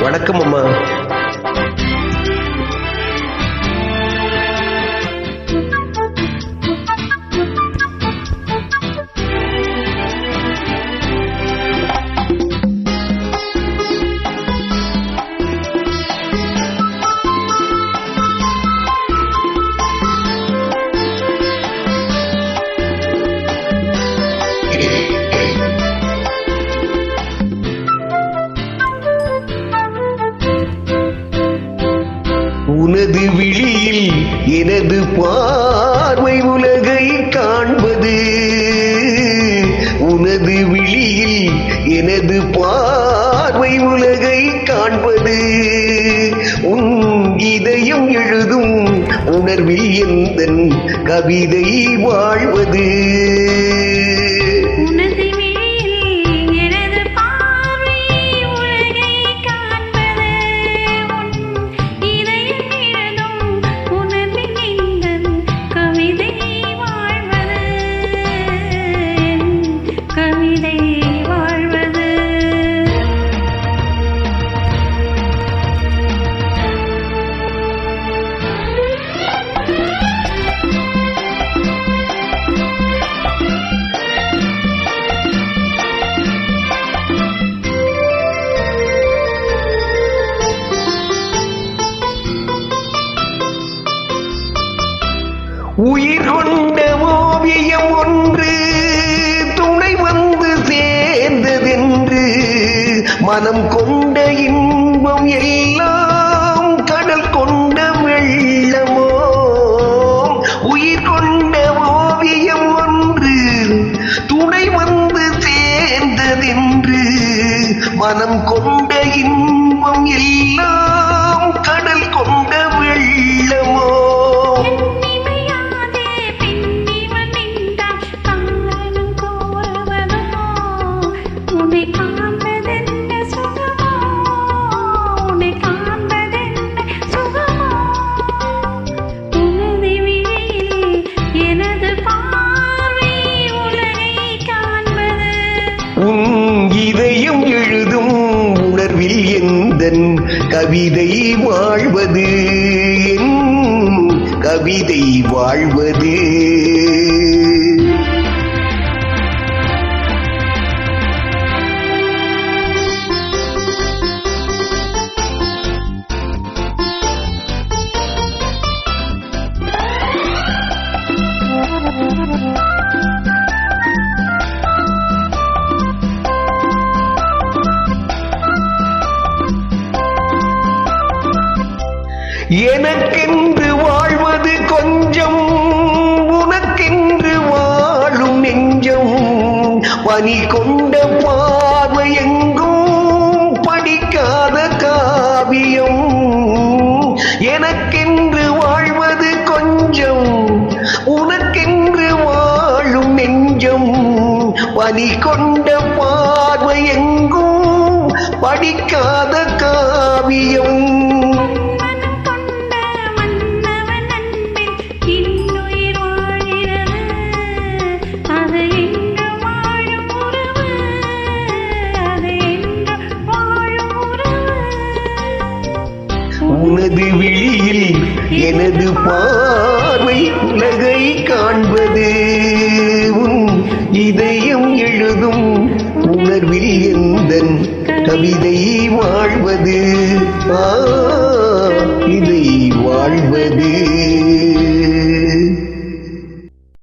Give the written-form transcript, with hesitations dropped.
வணக்கம் அம்மா. உனது விழியில் எனது பார்வை உலகை காண்பது. உனது விழியில் எனது பார்வை உலகை காண்பது. உன் இதயம் எழுதும் உணர்வில் எந்தன் கவிதை வாழ்வது. உயிர் கொண்ட ஓவியம் ஒன்று துணை வந்து சேர்ந்ததென்று மனம் கொண்ட இன்பம் எல்லாம் கடல் கொண்ட வெள்ளமோ. உயிர் கொண்ட ஓவியம் ஒன்று துணை வந்து சேர்ந்ததென்று மனம் கொண்ட இன்பம் எல்லாம் கடல் கொண்ட வெள்ளமோ. இதயம் எழுதும் உணர்வில் எந்தன் கவிதை வாழ்வது. என் கவிதை வாழ்வது. எனக்கென்று வாழ்வது கொஞ்சம், உனக்கென்று வாழும் நெஞ்சம். பனி கொண்ட பார்வை எங்கும் படிக்காத காவியம். எனக்கென்று வாழ்வது கொஞ்சம், உனக்கென்று வாழும் நெஞ்சம். பனி கொண்ட பார்வை எங்கும் படிக்காத காவியம். உனது விழியில் எனது பார்வை உலகை காண்பது. உன் இதயம் எழுதும் உணர்வில் எந்தன் கவிதை வாழ்வது.